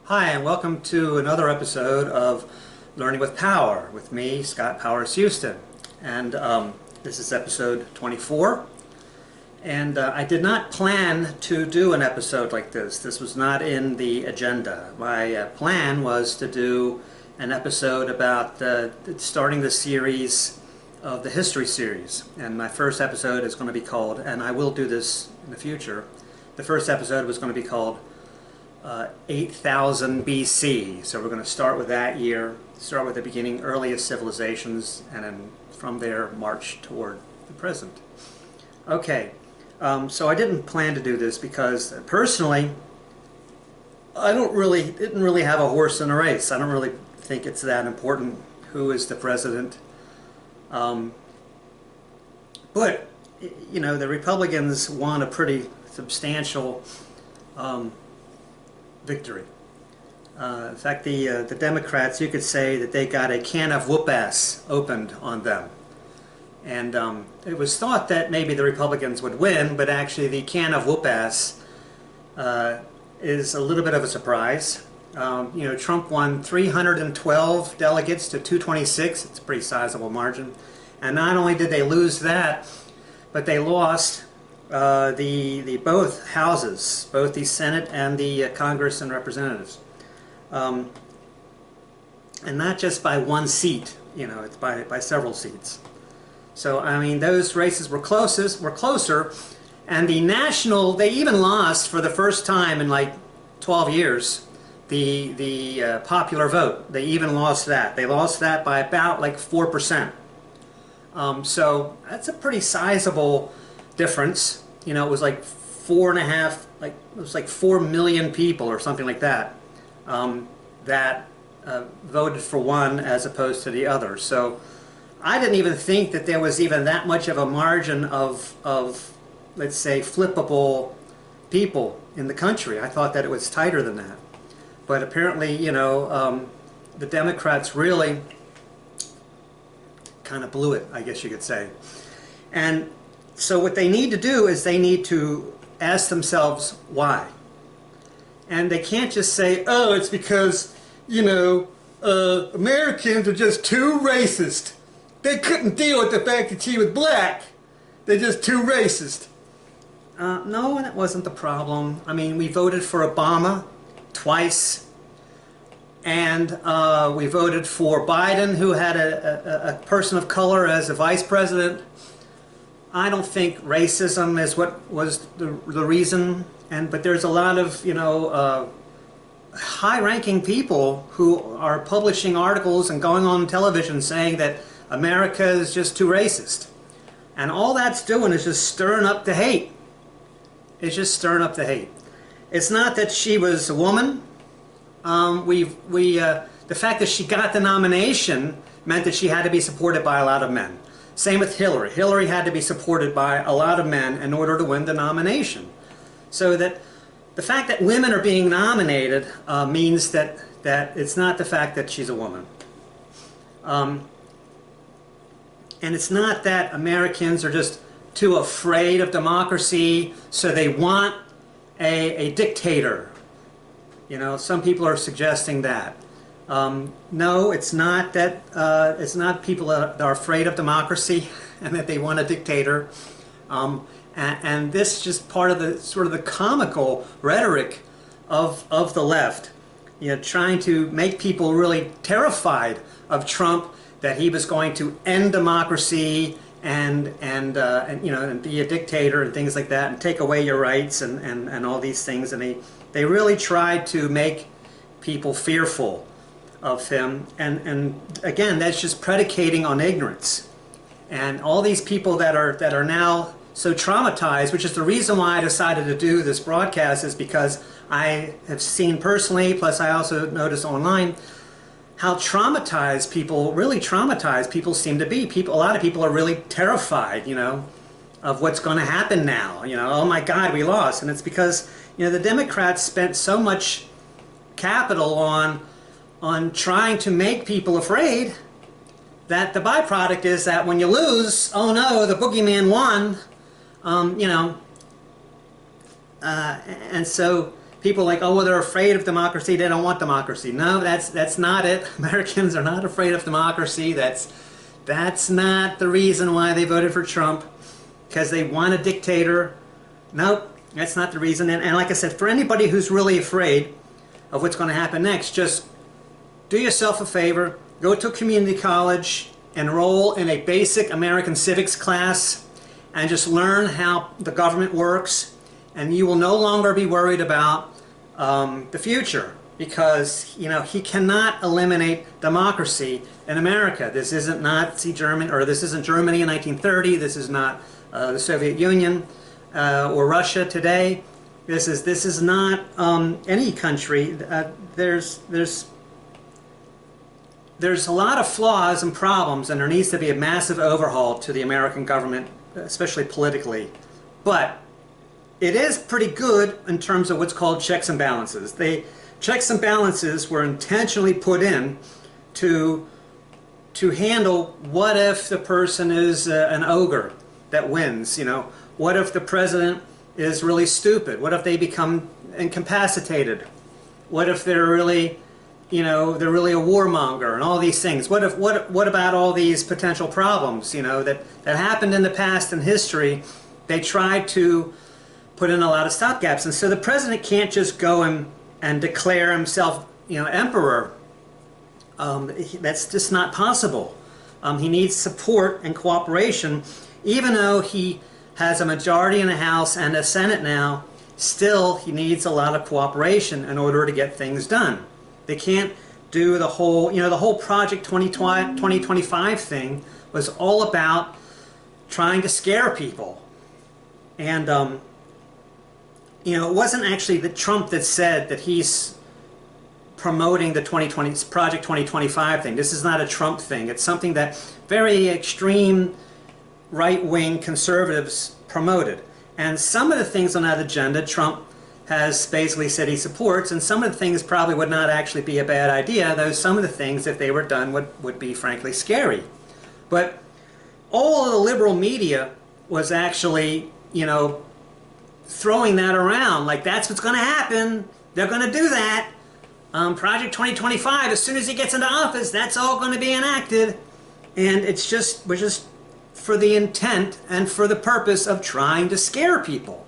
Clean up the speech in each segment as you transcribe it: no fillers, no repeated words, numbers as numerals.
Hi, and welcome to another episode of Learning with Power with me, Scott Powers Houston. And this is episode 24. And I did not plan to do an episode like this. This was not in the agenda. My plan was to do an episode about starting the series of the history series. And my first episode is going to be called, and I will do this in the future, the first episode was going to be called 8000 BC. So we're going to start with that year, start with the beginning, earliest civilizations, and then from there march toward the present. Okay, so I didn't plan to do this because personally, I didn't really have a horse in a race. I don't really think it's that important who is the president. But you know, the Republicans won a pretty substantial victory. In fact, the Democrats, you could say that they got a can of whoop-ass opened on them. And it was thought that maybe the Republicans would win, but actually the can of whoop-ass is a little bit of a surprise. You know, Trump won 312 delegates to 226. It's a pretty sizable margin. And not only did they lose that, but they lost the both houses, both the Senate and the Congress and Representatives, and not just by one seat. You know, it's by several seats. So I mean, those races were closer, and the national, they even lost for the first time in like 12 years the popular vote. They even lost that. They lost that by about like 4%. So that's a pretty sizable difference. You know, it was like 4.5, like it was like 4 million people or something like that that voted for one as opposed to the other. So I didn't even think that there was even that much of a margin of let's say flippable people in the country. I thought that it was tighter than that. But apparently, you know, the Democrats really kind of blew it, I guess you could say. And so what they need to do is they need to ask themselves why. And they can't just say, oh, it's because, you know, Americans are just too racist. They couldn't deal with the fact that she was black. They're just too racist. No, that wasn't the problem. I mean, we voted for Obama twice. And we voted for Biden, who had a person of color as a vice president. I don't think racism is what was the reason, but there's a lot of, you know, high-ranking people who are publishing articles and going on television saying that America is just too racist. And all that's doing is just stirring up the hate. It's just stirring up the hate. It's not that she was a woman. The fact that she got the nomination meant that she had to be supported by a lot of men. Same with Hillary. Hillary had to be supported by a lot of men in order to win the nomination. So that the fact that women are being nominated means that it's not the fact that she's a woman. And it's not that Americans are just too afraid of democracy, so they want a dictator. You know, some people are suggesting that. No, it's not that. It's not people that are afraid of democracy and that they want a dictator. And this is just part of the sort of the comical rhetoric of the left. You know, trying to make people really terrified of Trump, that he was going to end democracy and you know, and be a dictator and things like that, and take away your rights and all these things. And they really tried to make people fearful of him, and again, that's just predicating on ignorance. And all these people that are now so traumatized, which is the reason why I decided to do this broadcast, is because I have seen personally, plus I also notice online, how traumatized people, really traumatized people seem to be. A lot of people are really terrified, you know, of what's going to happen now. You know, oh my God, we lost. And it's because, you know, the Democrats spent so much capital on trying to make people afraid, that the byproduct is that when you lose, oh no, the boogeyman won, you know, and so people like, oh, well, they're afraid of democracy, they don't want democracy. No, that's not it. Americans are not afraid of democracy. That's not the reason why they voted for Trump, because they want a dictator. Nope, that's not the reason. And like I said, for anybody who's really afraid of what's going to happen next, just do yourself a favor, go to a community college, enroll in a basic American civics class, and just learn how the government works, and you will no longer be worried about the future, because he cannot eliminate democracy in America. This isn't Nazi Germany, or this isn't Germany in 1930. This is not the Soviet Union or Russia today. This is not any country. There's a lot of flaws and problems, and there needs to be a massive overhaul to the American government, especially politically. But it is pretty good in terms of what's called checks and balances. Checks and balances were intentionally put in to handle what if the person is an ogre that wins. What if the president is really stupid? What if they become incapacitated? What if they're really they're really a warmonger and all these things? What about all these potential problems, that happened in the past in history? They tried to put in a lot of stopgaps, and so the president can't just go and declare himself, emperor. That's just not possible. He needs support and cooperation, even though he has a majority in the House and a Senate now. Still, he needs a lot of cooperation in order to get things done. They can't do the whole, the whole Project 2025 thing was all about trying to scare people. And, it wasn't actually Trump that said that he's promoting the Project 2025 thing. This is not a Trump thing. It's something that very extreme right-wing conservatives promoted. And some of the things on that agenda, Trump has basically said he supports, and some of the things probably would not actually be a bad idea, though some of the things, if they were done, would be frankly scary. But all of the liberal media was actually, throwing that around, like that's what's going to happen, they're going to do that. Project 2025, as soon as he gets into office, that's all going to be enacted. And we're just for the intent and for the purpose of trying to scare people.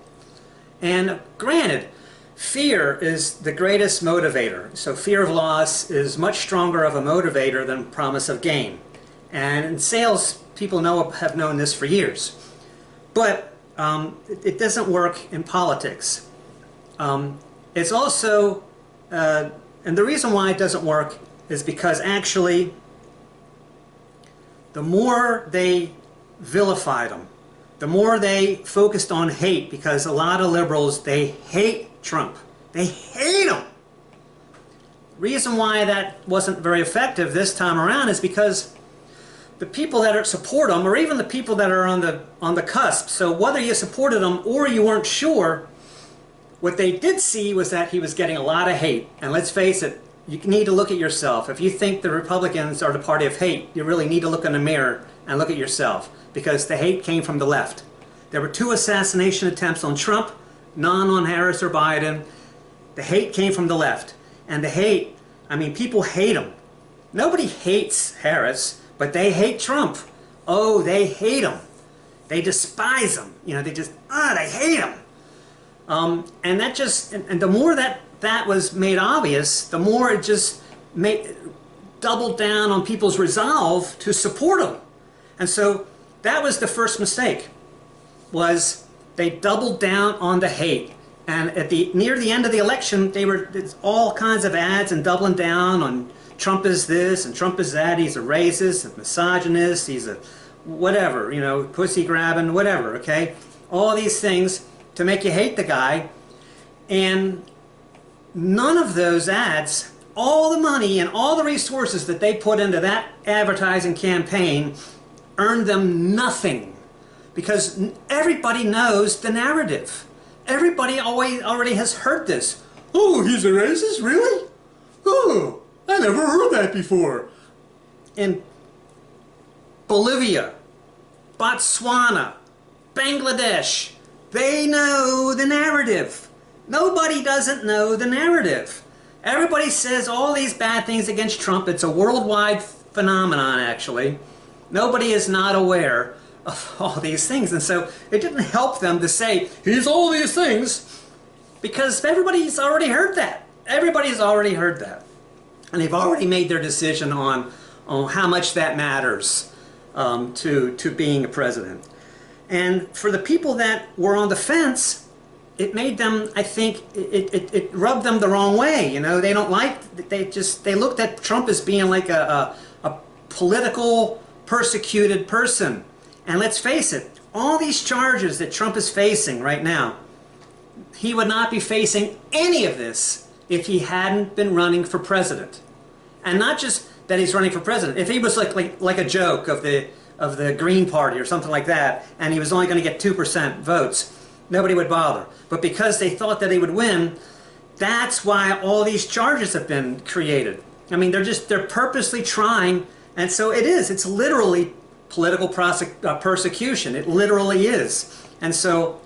And granted, fear is the greatest motivator. So fear of loss is much stronger of a motivator than promise of gain. And in sales, people have known this for years. But it doesn't work in politics. It's also, and the reason why it doesn't work is because actually, the more they vilified him, the more they focused on hate, because a lot of liberals, they hate Trump. They hate him. The reason why that wasn't very effective this time around is because the people that support him, or even the people that are on the cusp, so whether you supported him or you weren't sure, what they did see was that he was getting a lot of hate. And let's face it, you need to look at yourself. If you think the Republicans are the party of hate, you really need to look in the mirror and look at yourself, because the hate came from the left. There were 2 assassination attempts on Trump, none on Harris or Biden. The hate came from the left. And the hate, people hate him. Nobody hates Harris, but they hate Trump. Oh, they hate him. They despise him. They hate him. And the more that was made obvious, the more it just doubled down on people's resolve to support him. And so that was the first mistake, was they doubled down on the hate. And near the end of the election, there's all kinds of ads and doubling down on Trump is this and Trump is that. He's a racist, a misogynist, he's a whatever, pussy grabbing, whatever, okay? All these things to make you hate the guy. And none of those ads, all the money and all the resources that they put into that advertising campaign earned them nothing, because everybody knows the narrative. Everybody already has heard this. Oh, he's a racist? Really? Oh, I never heard that before. In Bolivia, Botswana, Bangladesh, they know the narrative. Nobody doesn't know the narrative. Everybody says all these bad things against Trump. It's a worldwide phenomenon, actually. Nobody is not aware of all these things. And so it didn't help them to say, he's all these things, because everybody's already heard that. Everybody's already heard that. And they've already made their decision on how much that matters to being a president. And for the people that were on the fence, it made them, I think, it rubbed them the wrong way. You know, they don't like, they looked at Trump as being like a political persecuted person. And let's face it, all these charges that Trump is facing right now, he would not be facing any of this if he hadn't been running for president. And not just that he's running for president. If he was like a joke of the Green Party or something like that, and he was only going to get 2% votes, nobody would bother. But because they thought that he would win, that's why all these charges have been created. I mean, they're purposely trying, and so it's literally political persecution. It literally is. And so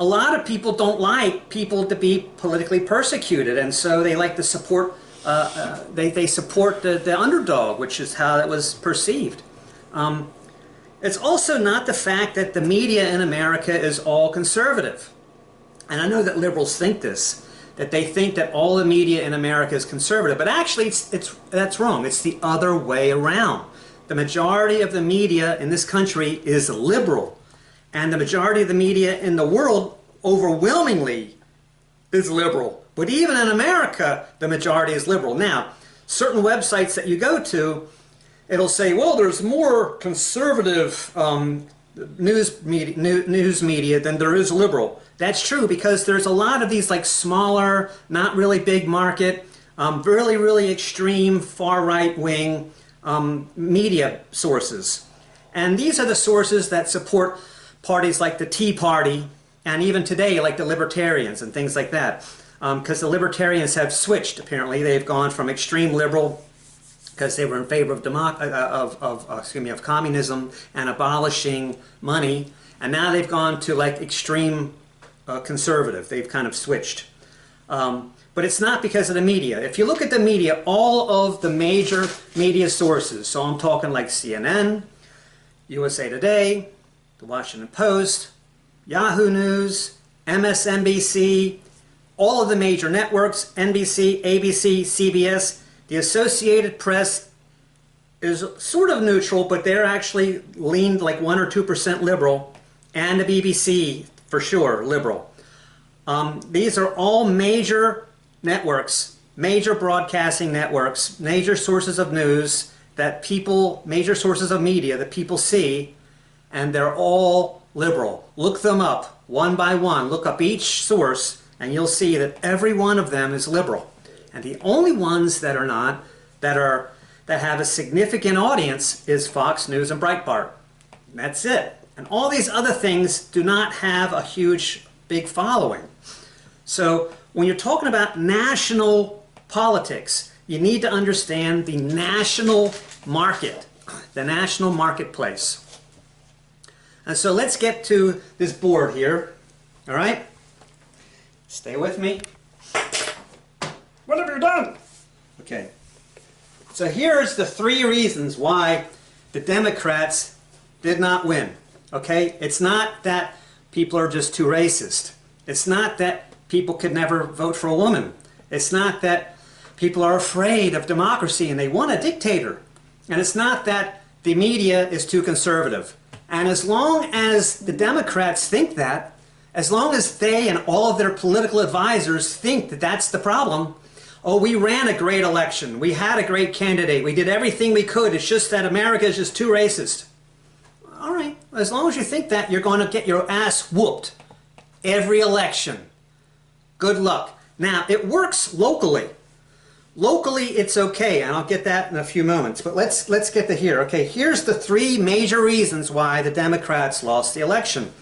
a lot of people don't like people to be politically persecuted, and so they like to support, they support the underdog, which is how it was perceived. It's also not the fact that the media in America is all conservative. And I know that liberals think this, that they think that all the media in America is conservative, but actually that's wrong. It's the other way around. The majority of the media in this country is liberal, and the majority of the media in the world overwhelmingly is liberal. But even in America, the majority is liberal. Now, certain websites that you go to, it'll say, well, there's more conservative news media than there is liberal. That's true, because there's a lot of these like smaller, not really big market, really, really extreme, far right wing media sources. And these are the sources that support parties like the Tea Party, and even today like the Libertarians and things like that. Because the Libertarians have switched, apparently. They've gone from extreme liberal, because they were in favor of communism and abolishing money, and now they've gone to like extreme conservative. They've kind of switched. But it's not because of the media. If you look at the media, all of the major media sources, so I'm talking like CNN, USA Today, The Washington Post, Yahoo News, MSNBC, all of the major networks, NBC, ABC, CBS, the Associated Press is sort of neutral, but they're actually leaned like 1 or 2% liberal, and the BBC, for sure, liberal. These are all major networks, major broadcasting networks, major sources of news that people, major sources of media that people see, and they're all liberal. Look them up one by one. Look up each source, and you'll see that every one of them is liberal. And the only ones that are not, that have a significant audience, is Fox News and Breitbart. And that's it. And all these other things do not have a huge, big following. So when you're talking about national politics, you need to understand the national market, the national marketplace. And so let's get to this board here. All right? Stay with me. What have you done? Okay. So here's the 3 reasons why the Democrats did not win. Okay? It's not that people are just too racist. It's not that people could never vote for a woman. It's not that people are afraid of democracy and they want a dictator. And it's not that the media is too conservative. And as long as the Democrats think that, as long as they and all of their political advisors think that that's the problem, oh, we ran a great election, we had a great candidate, we did everything we could, it's just that America is just too racist. All right, as long as you think that, you're going to get your ass whooped every election. Good luck. Now, it works locally. Locally, it's okay, and I'll get that in a few moments. But let's get to here. Okay, here's the 3 major reasons why the Democrats lost the election.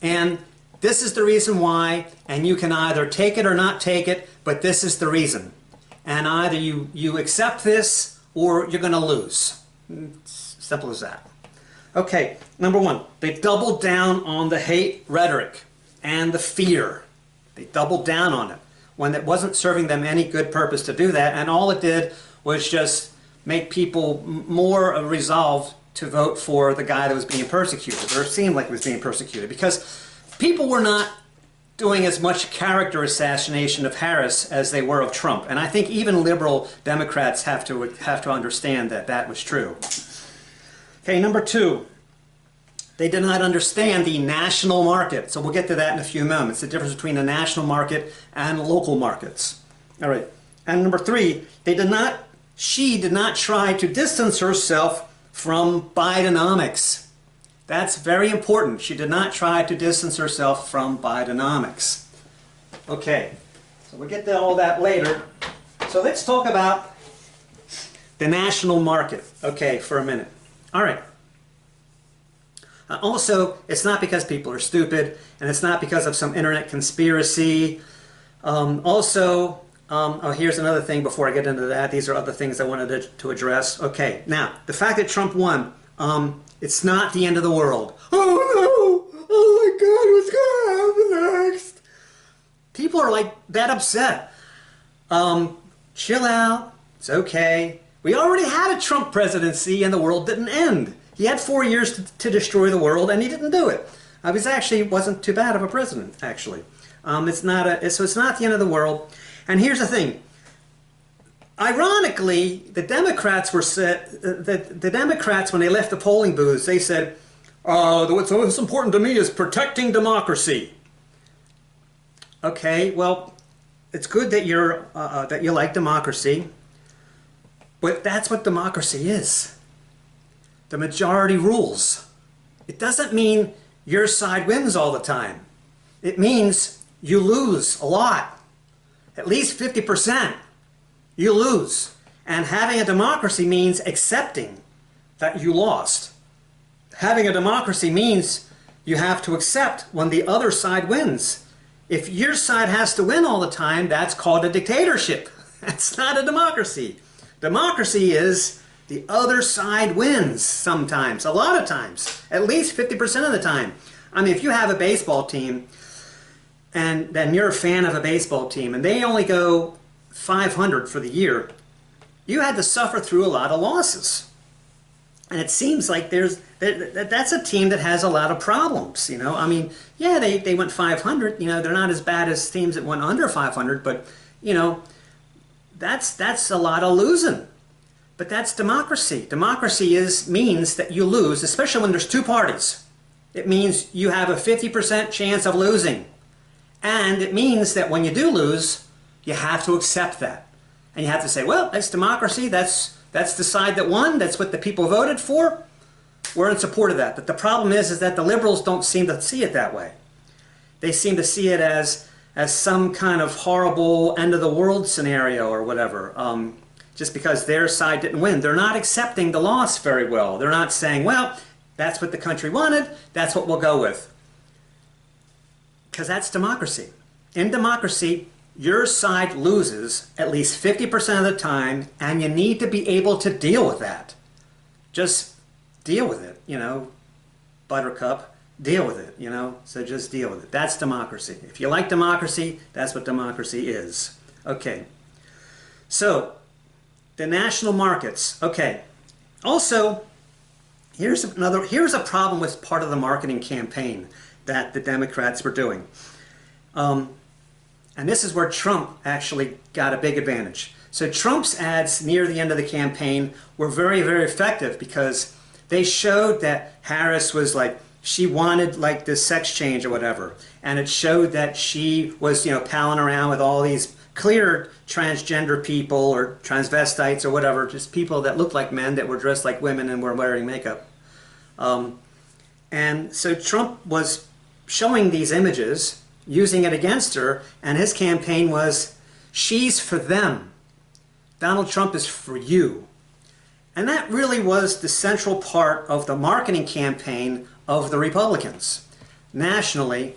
And this is the reason why, and you can either take it or not take it, but this is the reason. And either you accept this or you're going to lose. It's simple as that. Okay, number 1, they doubled down on the hate rhetoric and the fear. They doubled down on it when it wasn't serving them any good purpose to do that, and all it did was just make people more resolved to vote for the guy that was being persecuted, or it seemed like he was being persecuted, because people were not doing as much character assassination of Harris as they were of Trump. And I think even liberal Democrats have to understand that that was true. Okay, number two, they did not understand the national market. So we'll get to that in a few moments, the difference between the national market and local markets. All right, and number three, she did not try to distance herself from Bidenomics. That's very important. She did not try to distance herself from Bidenomics. Okay, so we'll get to all that later. So let's talk about the national market, okay, for a minute. All right. Also, it's not because people are stupid, and it's not because of some internet conspiracy. Here's another thing before I get into that. These are other things I wanted to address. Okay, now, the fact that Trump won, it's not the end of the world. Oh no! Oh my God, what's going to happen next? People are like that upset. Chill out. It's okay. We already had a Trump presidency and the world didn't end. He had 4 years to destroy the world and he didn't do it. He wasn't too bad of a president, actually. So it's not the end of the world. And here's the thing. Ironically, the Democrats the Democrats, when they left the polling booths, they said, what's most important to me is protecting democracy. Okay, well, it's good that you like democracy, but that's what democracy is. The majority rules. It doesn't mean your side wins all the time. It means you lose a lot. At least 50%. You lose. And having a democracy means accepting that you lost. Having a democracy means you have to accept when the other side wins. If your side has to win all the time, that's called a dictatorship. That's not a democracy. Democracy is the other side wins sometimes, a lot of times, at least 50% of the time. I mean, if you have a baseball team, and then you're a fan of a baseball team, and they only go 500 for the year, you had to suffer through a lot of losses. And it seems like that's a team that has a lot of problems, you know. I mean, yeah, they went 500, you know, they're not as bad as teams that went under 500, but, you know, that's a lot of losing. But that's democracy. Democracy means that you lose, especially when there's two parties. It means you have a 50% chance of losing. And it means that when you do lose, you have to accept that. And you have to say, well, that's democracy. That's the side that won. That's what the people voted for. We're in support of that. But the problem is that the liberals don't seem to see it that way. They seem to see it as some kind of horrible end-of-the-world scenario or whatever. Just because their side didn't win. They're not accepting the loss very well. They're not saying, well, that's what the country wanted. That's what we'll go with. Because that's democracy. In democracy, your side loses at least 50% of the time, and you need to be able to deal with that. Just deal with it, you know, Buttercup, deal with it, you know, so just deal with it. That's democracy. If you like democracy, that's what democracy is. Okay, so the national markets. Okay, also, here's a problem with part of the marketing campaign that the Democrats were doing. And this is where Trump actually got a big advantage. So Trump's ads near the end of the campaign were very, very effective because they showed that Harris was like, she wanted like this sex change or whatever. And it showed that she was, you know, palling around with all these clear transgender people or transvestites or whatever, just people that looked like men that were dressed like women and were wearing makeup. And so Trump was showing these images, using it against her, and his campaign was, she's for them. Donald Trump is for you. And that really was the central part of the marketing campaign of the Republicans. Nationally,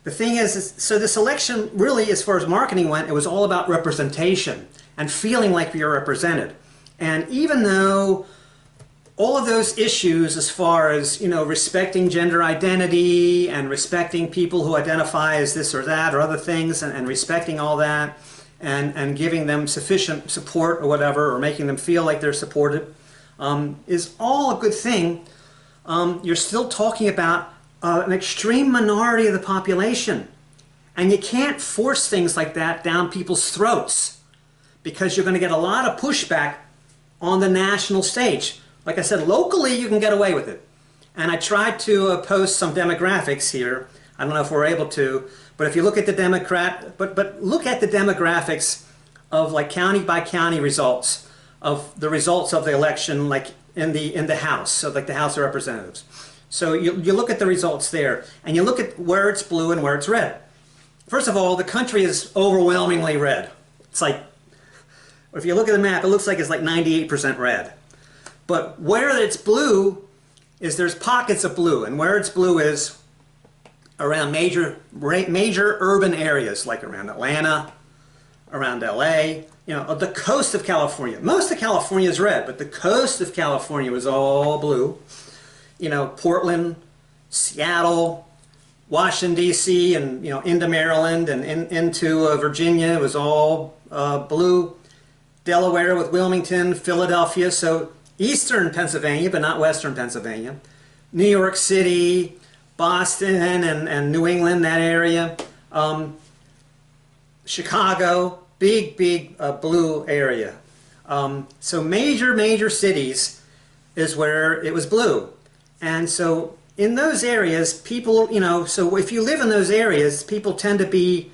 the thing is, so this election really, as far as marketing went, it was all about representation and feeling like you're represented. And even though all of those issues as far as, respecting gender identity and respecting people who identify as this or that or other things, and respecting all that, and giving them sufficient support or whatever, or making them feel like they're supported, is all a good thing. You're still talking about an extreme minority of the population. And you can't force things like that down people's throats, because you're going to get a lot of pushback on the national stage. Like I said, locally you can get away with it. And I tried to post some demographics here. I don't know if we're able to, but if you look at the look at the demographics of like county by county results, of the results of the election, like in the House, so like the House of Representatives. So you look at the results there, and you look at where it's blue and where it's red. First of all, the country is overwhelmingly red. It's like, if you look at the map, it looks like it's like 98% red. But where it's blue is there's pockets of blue, and where it's blue is around major urban areas, like around Atlanta, around LA, the coast of California. Most of California is red, but the coast of California was all blue. Portland, Seattle, Washington, D.C., and into Maryland and into Virginia was all blue. Delaware with Wilmington, Philadelphia, so eastern Pennsylvania, but not western Pennsylvania. New York City, Boston, and New England, that area. Chicago, big blue area. So major cities is where it was blue. And so in those areas, people, so if you live in those areas, people tend to be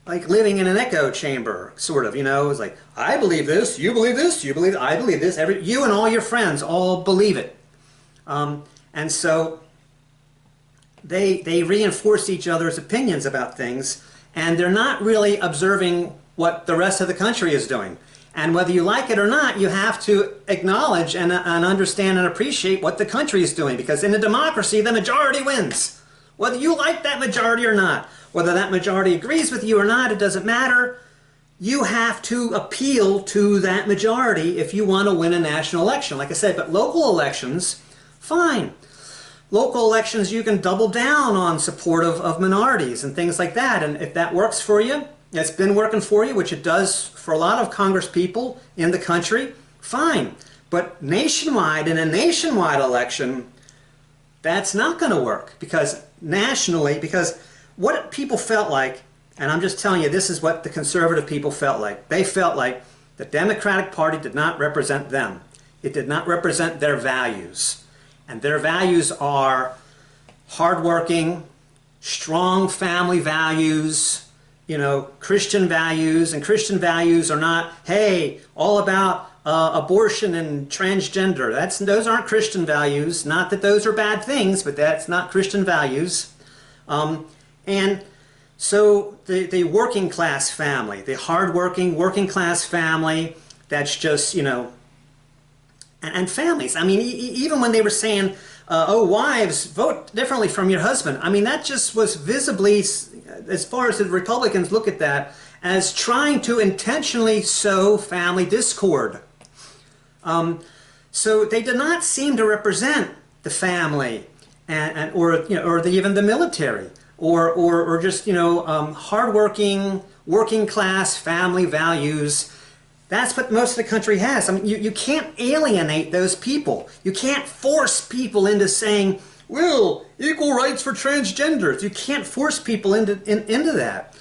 like living in an echo chamber, sort of, it's like, I believe this, you believe this, you believe, I believe this, you and all your friends all believe it. And so they reinforce each other's opinions about things, and they're not really observing what the rest of the country is doing. And whether you like it or not, you have to acknowledge and understand and appreciate what the country is doing, because in a democracy, the majority wins. Whether you like that majority or not, whether that majority agrees with you or not, it doesn't matter. You have to appeal to that majority if you want to win a national election. Like I said, but local elections, fine. Local elections, you can double down on support of minorities and things like that. And if that works for you, it's been working for you, which it does for a lot of Congress people in the country, fine. But nationwide, in a nationwide election, that's not going to work, because nationally, because what people felt like, and I'm just telling you, this is what the conservative people felt like. They felt like the Democratic Party did not represent them. It did not represent their values. And their values are hardworking, strong family values, Christian values. And Christian values are not, hey, all about abortion and transgender. Those aren't Christian values. Not that those are bad things, but that's not Christian values. And so the working class family, the hardworking working class family, that's just, and families. I mean, even when they were saying, oh, wives, vote differently from your husband. I mean, that just was visibly, as far as the Republicans look at that, as trying to intentionally sow family discord. So they did not seem to represent the family, or even the military, or just hardworking working class family values. That's what most of the country has. I mean, you can't alienate those people. You can't force people into saying, well, equal rights for transgenders. You can't force people into that.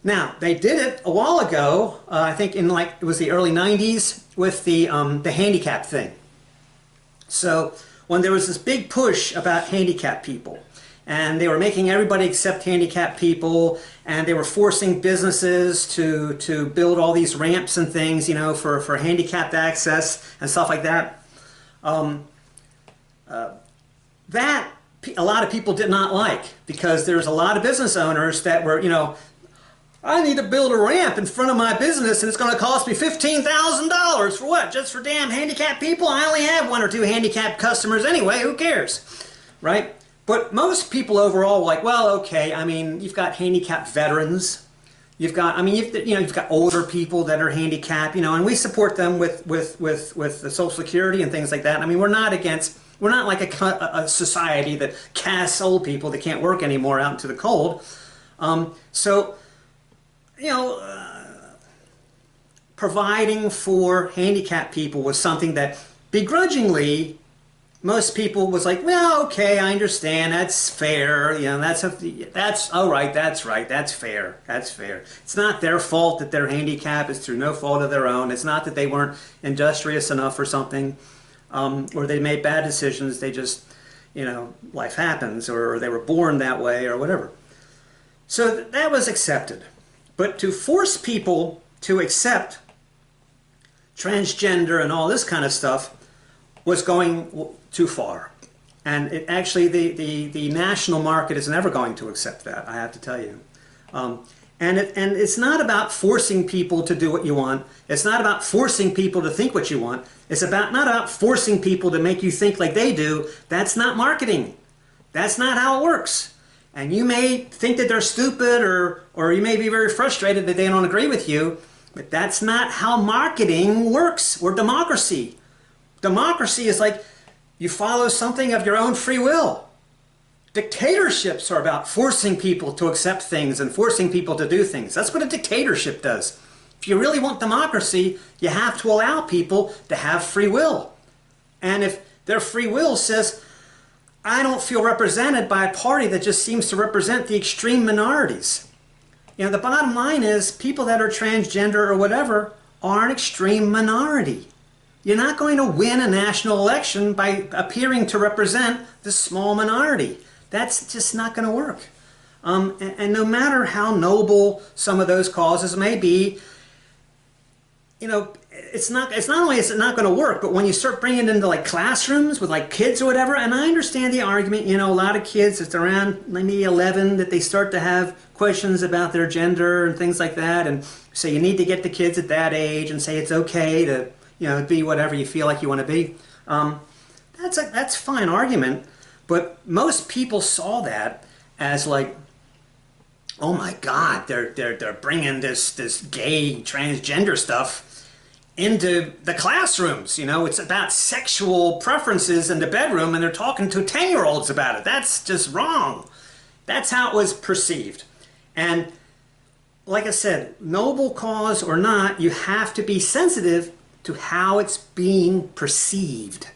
Now, they did it a while ago, I think in it was the early 90s, with the handicap thing. So when there was this big push about handicapped people, and they were making everybody accept handicapped people, and they were forcing businesses to build all these ramps and things, for handicapped access and stuff like that. That a lot of people did not like, because there's a lot of business owners that were, I need to build a ramp in front of my business, and it's going to cost me $15,000 for what? Just for damn handicapped people? I only have 1 or 2 handicapped customers anyway. Who cares? Right? But most people overall were like, well, okay, I mean, you've got handicapped veterans, You've got, I mean, you've got older people that are handicapped, and we support them with the Social Security and things like that. I mean, we're not like a society that casts old people that can't work anymore out into the cold. So, providing for handicapped people was something that begrudgingly most people was like, well, okay, I understand, that's fair, that's all right, that's right, that's fair, that's fair. It's not their fault that they're handicapped, it's through no fault of their own. It's not that they weren't industrious enough or something, or they made bad decisions, they just, life happens, or they were born that way, or whatever. So that was accepted. But to force people to accept transgender and all this kind of stuff was going too far. And it actually, the national market is never going to accept that, I have to tell you. And it's not about forcing people to do what you want. It's not about forcing people to think what you want. It's not about forcing people to make you think like they do. That's not marketing. That's not how it works. And you may think that they're stupid, or you may be very frustrated that they don't agree with you, but that's not how marketing works, or democracy. Democracy is like you follow something of your own free will. Dictatorships are about forcing people to accept things and forcing people to do things. That's what a dictatorship does. If you really want democracy, you have to allow people to have free will. And if their free will says, I don't feel represented by a party that just seems to represent the extreme minorities. The bottom line is people that are transgender or whatever are an extreme minority. You're not going to win a national election by appearing to represent the small minority. That's just not going to work. And no matter how noble some of those causes may be, it's not only is it not going to work, but when you start bringing it into like classrooms with like kids or whatever, and I understand the argument, a lot of kids, it's around maybe 11 that they start to have questions about their gender and things like that, and so you need to get the kids at that age and say it's okay to be whatever you feel like you want to be. That's fine argument, but most people saw that as like, oh my God, they're bringing this gay transgender stuff into the classrooms. It's about sexual preferences in the bedroom, and they're talking to 10-year-olds about it. That's just wrong. That's how it was perceived. And like I said, noble cause or not, you have to be sensitive to how it's being perceived.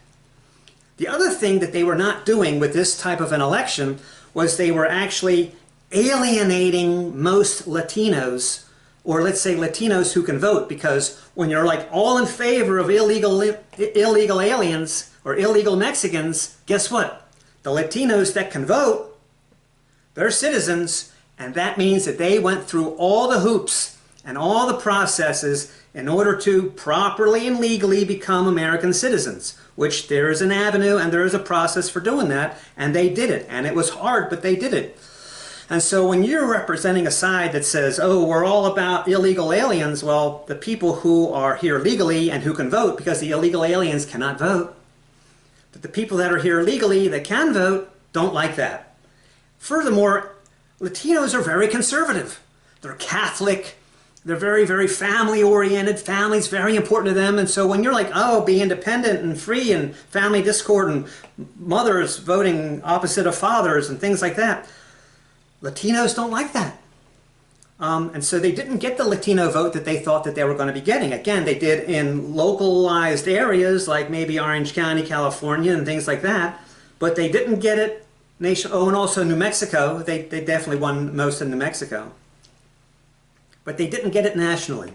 The other thing that they were not doing with this type of an election was they were actually alienating most Latinos, or let's say Latinos who can vote, because when you're like all in favor of illegal aliens or illegal Mexicans, guess what? The Latinos that can vote, they're citizens, and that means that they went through all the hoops and all the processes in order to properly and legally become American citizens, which there is an avenue and there is a process for doing that, and they did it. And it was hard, but they did it. And so when you're representing a side that says, oh, we're all about illegal aliens, well, the people who are here legally and who can vote, because the illegal aliens cannot vote, but the people that are here legally that can vote don't like that. Furthermore, Latinos are very conservative. They're Catholic. They're very, very family-oriented. Family's very important to them. And so when you're like, oh, be independent and free and family discord and mothers voting opposite of fathers and things like that, Latinos don't like that. And so they didn't get the Latino vote that they thought that they were going to be getting. Again, they did in localized areas like maybe Orange County, California, and things like that. But they didn't get it nation. Oh, and also New Mexico. They definitely won most in New Mexico. But they didn't get it nationally.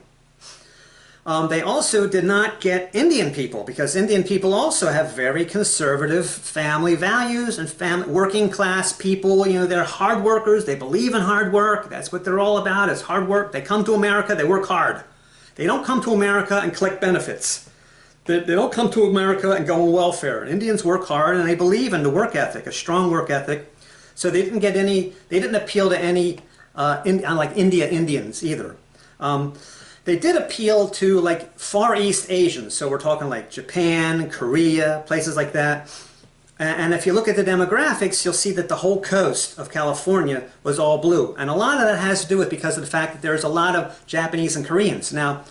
They also did not get Indian people, because Indian people also have very conservative family values, and working class people, they're hard workers, they believe in hard work, that's what they're all about, is hard work. They come to America, they work hard. They don't come to America and collect benefits. They don't come to America and go on welfare. Indians work hard and they believe in the work ethic, a strong work ethic. So they didn't appeal to any, like Indians either. They did appeal to like Far East Asians, so we're talking like Japan, Korea, places like that. And if you look at the demographics, you'll see that the whole coast of California was all blue. And a lot of that has to do with because of the fact that there's a lot of Japanese and Koreans. Now,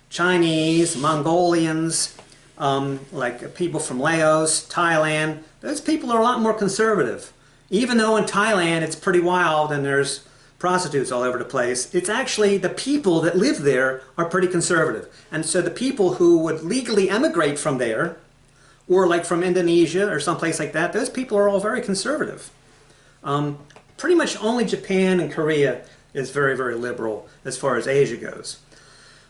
Chinese, Mongolians, like people from Laos, Thailand, those people are a lot more conservative. Even though in Thailand it's pretty wild and there's prostitutes all over the place, it's actually the people that live there are pretty conservative. And so the people who would legally emigrate from there, or like from Indonesia or someplace like that, those people are all very conservative. Pretty much only Japan and Korea is very, very liberal as far as Asia goes.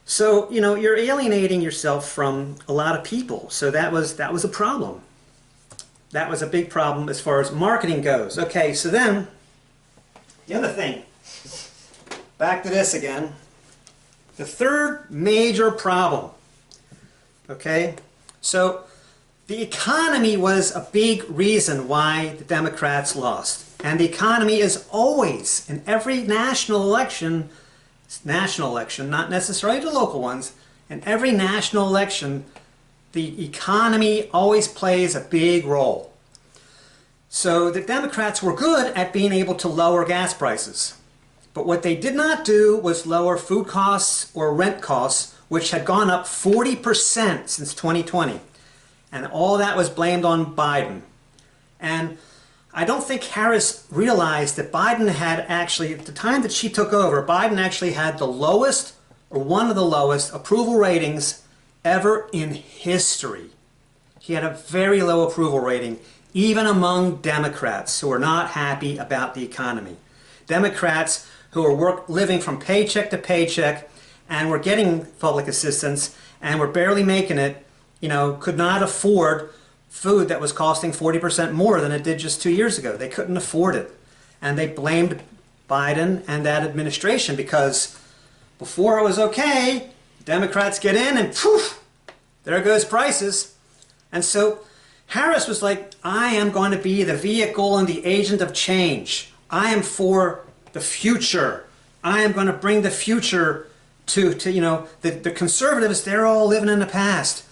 So, you know, you're alienating yourself from a lot of people. So that was a problem. That was a big problem as far as marketing goes. Okay, so then, the other thing, back to this again, the third major problem, okay? So, the economy was a big reason why the Democrats lost. And the economy is always, in every national election, not necessarily the local ones, in every national election, the economy always plays a big role. So the Democrats were good at being able to lower gas prices. But what they did not do was lower food costs or rent costs, which had gone up 40% since 2020. And all that was blamed on Biden. And I don't think Harris realized that Biden had actually, at the time that she took over, Biden actually had the lowest, or one of the lowest, approval ratings ever in history. He had a very low approval rating, even among Democrats who are not happy about the economy. Democrats who are living from paycheck to paycheck and were getting public assistance and were barely making it, you know, could not afford food that was costing 40% more than it did just 2 years ago. They couldn't afford it. And they blamed Biden and that administration because before it was okay, Democrats get in and poof, there goes prices. And so Harris was like, I am going to be the vehicle and the agent of change. I am for the future. I am going to bring the future to you know, the conservatives, they're all living in the past.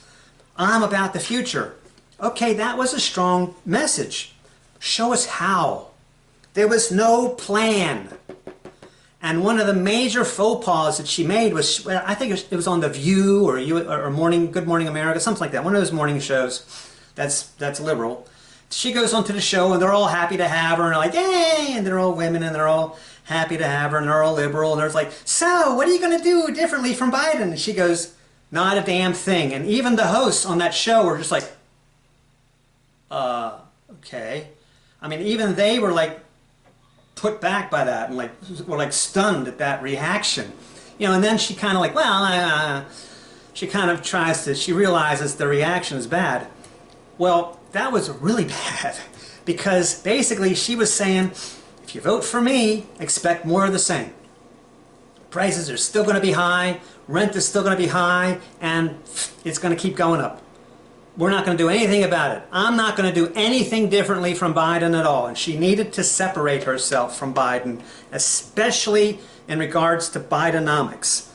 I'm about the future. Okay, that was a strong message. Show us how. There was no plan. And one of the major faux pas that she made was, well, I think it was on The View or Good Morning America, something like that. One of those morning shows that's liberal. She goes onto the show and they're all happy to have her and they're like, yay! And they're all women and they're all happy to have her and they're all liberal. And they're like, so what are you going to do differently from Biden? And she goes, not a damn thing. And even the hosts on that show were just like, okay. I mean, even they were like put back by that and like were like stunned at that reaction. You know, and then she kind of like, well, she kind of she realizes the reaction is bad. Well, that was really bad because basically she was saying, if you vote for me, expect more of the same. Prices are still going to be high, rent is still going to be high, and it's going to keep going up. We're not going to do anything about it. I'm not going to do anything differently from Biden at all. And she needed to separate herself from Biden, especially in regards to Bidenomics.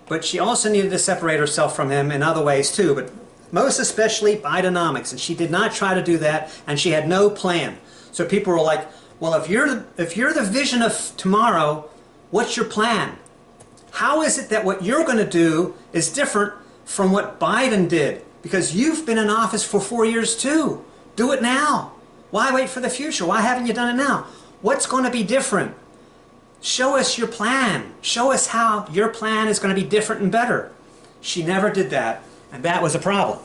But she also needed to separate herself from him in other ways too, but most especially Bidenomics. And she did not try to do that, and she had no plan. So people were like, well, if you're the vision of tomorrow, what's your plan? How is it that what you're going to do is different from what Biden did? Because you've been in office for 4 years too. Do it now. Why wait for the future? Why haven't you done it now? What's going to be different? Show us your plan. Show us how your plan is going to be different and better. She never did that, and that was a problem.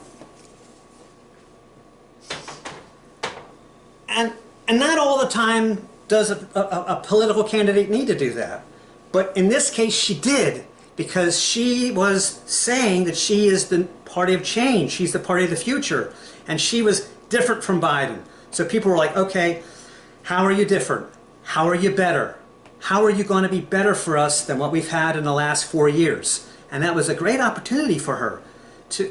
And not all the time does a political candidate need to do that. But in this case, she did, because she was saying that she is the party of change. She's the party of the future. And she was different from Biden. So people were like, okay, how are you different? How are you better? How are you going to be better for us than what we've had in the last 4 years? And that was a great opportunity for her.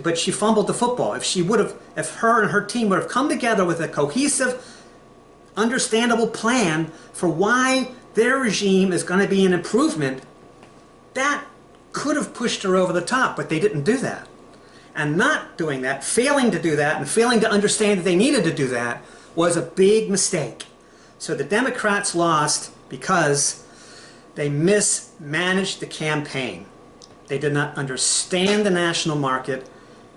But she fumbled the football. If her and her team would have come together with a cohesive, understandable plan for why their regime is going to be an improvement, that could have pushed her over the top, but they didn't do that. And not doing that, failing to do that, and failing to understand that they needed to do that, was a big mistake. So the Democrats lost because they mismanaged the campaign. They did not understand the national market,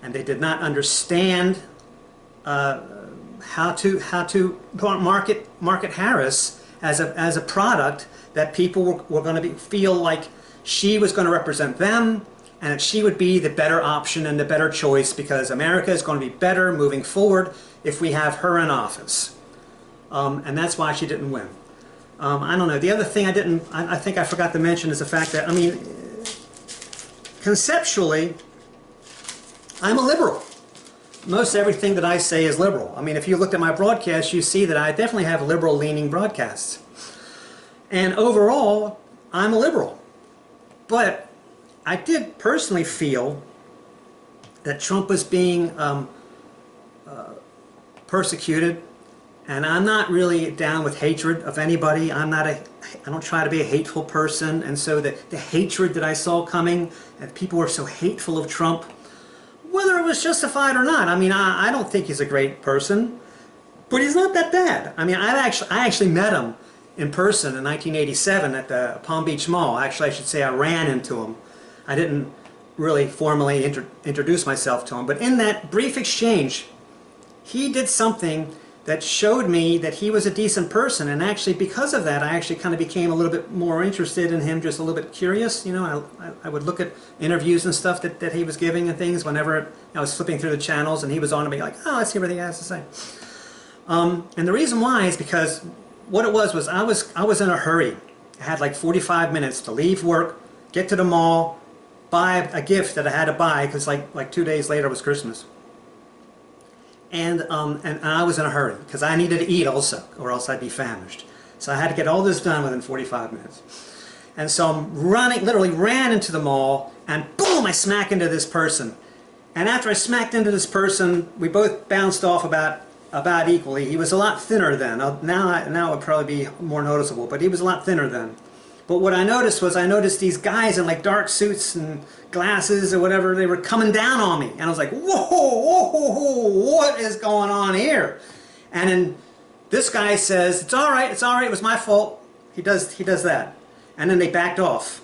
and they did not understand how to market Harris as a product that people were going to feel like she was going to represent them, and that she would be the better option and the better choice, because America is going to be better moving forward if we have her in office. And that's why she didn't win. I don't know. The other thing I think I forgot to mention is the fact that, I mean, conceptually, I'm a liberal. Most everything that I say is liberal. I mean, if you looked at my broadcasts, you see that I definitely have liberal-leaning broadcasts. And overall, I'm a liberal. But I did personally feel that Trump was being persecuted, and I'm not really down with hatred of anybody. I don't try to be a hateful person, and so the hatred that I saw coming, and people were so hateful of Trump, whether it was justified or not. I mean, I don't think he's a great person, but he's not that bad. I mean, I actually met him in person in 1987 at the Palm Beach Mall. Actually, I should say I ran into him. I didn't really formally introduce myself to him, but in that brief exchange, he did something that showed me that he was a decent person, and actually because of that I actually kind of became a little bit more interested in him, just a little bit curious. You know, I would look at interviews and stuff that he was giving and things whenever I was flipping through the channels, and he was on to me like, oh, let's see what he has to say. And the reason why is because what it was I was in a hurry. I had like 45 minutes to leave work, get to the mall, buy a gift that I had to buy, because like 2 days later was Christmas. And I was in a hurry because I needed to eat also, or else I'd be famished. So I had to get all this done within 45 minutes. And so I'm running, literally ran into the mall, and boom, I smack into this person. And after I smacked into this person, we both bounced off about equally. He was a lot thinner then. Now it would probably be more noticeable, but he was a lot thinner then. But what I noticed was these guys in like dark suits and glasses or whatever, they were coming down on me. And I was like, whoa, whoa, whoa, what is going on here? And then this guy says, it's all right, it was my fault. He does that. And then they backed off.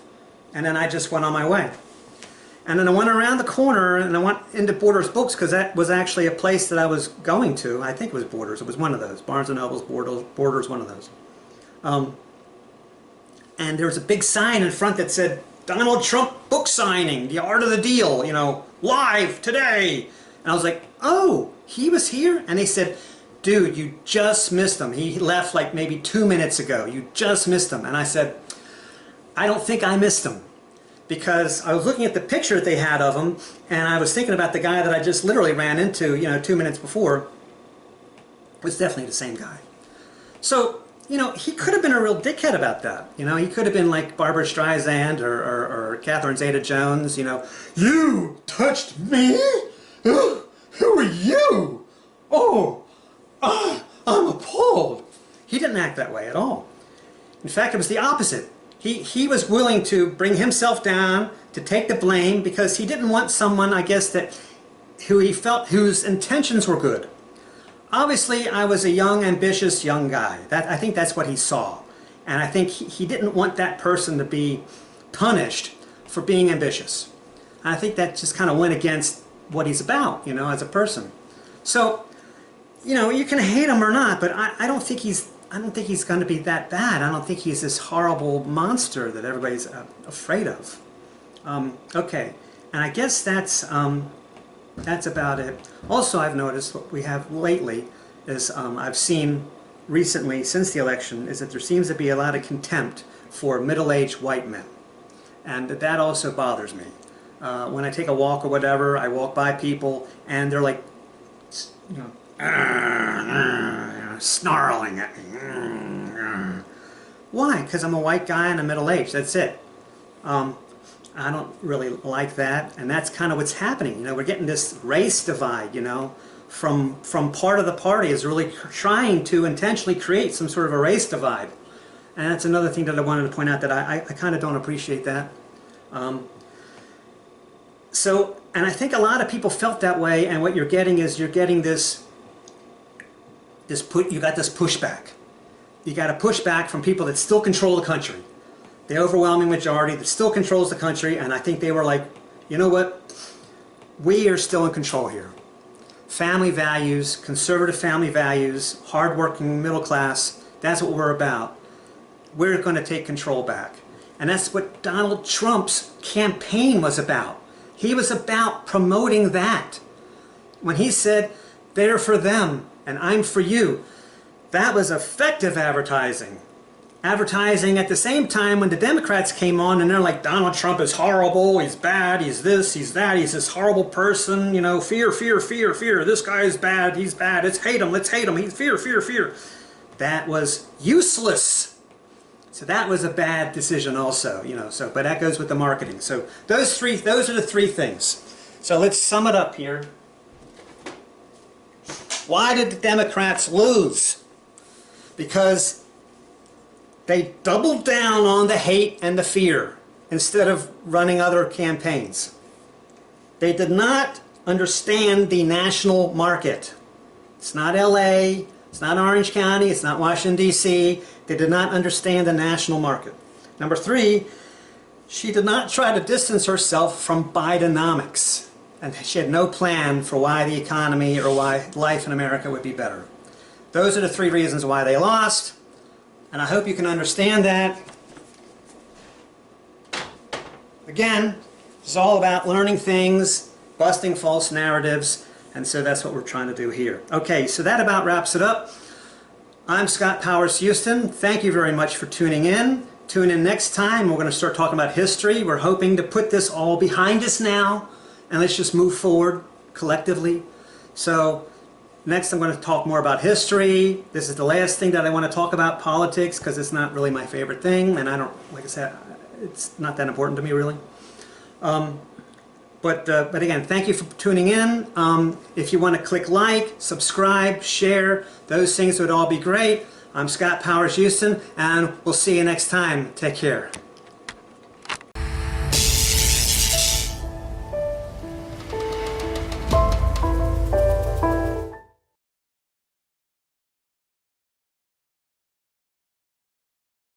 And then I just went on my way. And then I went around the corner and I went into Borders Books, because that was actually a place that I was going to. I think it was Borders. It was one of those. Barnes & Noble's, Borders, one of those. And there was a big sign in front that said, Donald Trump book signing, The Art of the Deal, you know, live today. And I was like, oh, he was here? And they said, dude, you just missed him. He left like maybe 2 minutes ago. You just missed him. And I said, I don't think I missed him. Because I was looking at the picture that they had of him, and I was thinking about the guy that I just literally ran into, you know, 2 minutes before. It was definitely the same guy. So, you know, he could have been a real dickhead about that. You know, he could have been like Barbara Streisand or Catherine Zeta-Jones, you know. You touched me? Who are you? Oh, I'm appalled. He didn't act that way at all. In fact, it was the opposite. He was willing to bring himself down, to take the blame, because he didn't want someone, I guess, whose intentions were good. Obviously, I was a young, ambitious young guy. I think that's what he saw. And I think he didn't want that person to be punished for being ambitious. And I think that just kind of went against what he's about, you know, as a person. So, you know, you can hate him or not, but I don't think he's going to be that bad. I don't think he's this horrible monster that everybody's afraid of. Okay, and I guess that's about it. Also, I've noticed what we have lately is I've seen recently since the election is that there seems to be a lot of contempt for middle-aged white men, and that also bothers me. When I take a walk or whatever, I walk by people and they're like, you know, snarling at me. Why? Because I'm a white guy and I'm middle-aged. That's it. I don't really like that, and that's kind of what's happening. You know, we're getting this race divide, you know, from part of the party is really trying to intentionally create some sort of a race divide. And that's another thing that I wanted to point out, that I kind of don't appreciate that. And I think a lot of people felt that way, and what you're getting is you're getting this you got this pushback. You got a pushback from people that still control the country. The overwhelming majority that still controls the country, and I think they were like, you know what? We are still in control here. Family values, conservative family values, hardworking middle class, that's what we're about. We're going to take control back. And that's what Donald Trump's campaign was about. He was about promoting that. When he said, they're for them and I'm for you, that was effective advertising. Advertising at the same time when the Democrats came on and they're like, Donald Trump is horrible, he's bad, he's this, he's that, he's this horrible person, you know, fear, fear, fear, fear, this guy is bad, he's bad, let's hate him, he's fear, fear, fear. That was useless. So that was a bad decision also, you know, but that goes with the marketing. So those are the three things. So let's sum it up here. Why did the Democrats lose? Because they doubled down on the hate and the fear instead of running other campaigns. They did not understand the national market. It's not LA, it's not Orange County, it's not Washington, D.C. They did not understand the national market. Number three, she did not try to distance herself from Bidenomics. And she had no plan for why the economy or why life in America would be better. Those are the three reasons why they lost. And I hope you can understand that. Again, this is all about learning things, busting false narratives, and so that's what we're trying to do here. Okay, so that about wraps it up. I'm Scott Powers Houston. Thank you very much for tuning in. Tune in next time. We're going to start talking about history. We're hoping to put this all behind us now, and let's just move forward collectively. So next I'm going to talk more about history. This is the last thing that I want to talk about, politics, because it's not really my favorite thing, and I don't, like I said, it's not that important to me really. But again, thank you for tuning in. If you want to click like, subscribe, share, those things would all be great. I'm Scott Powers Houston, and we'll see you next time. Take care.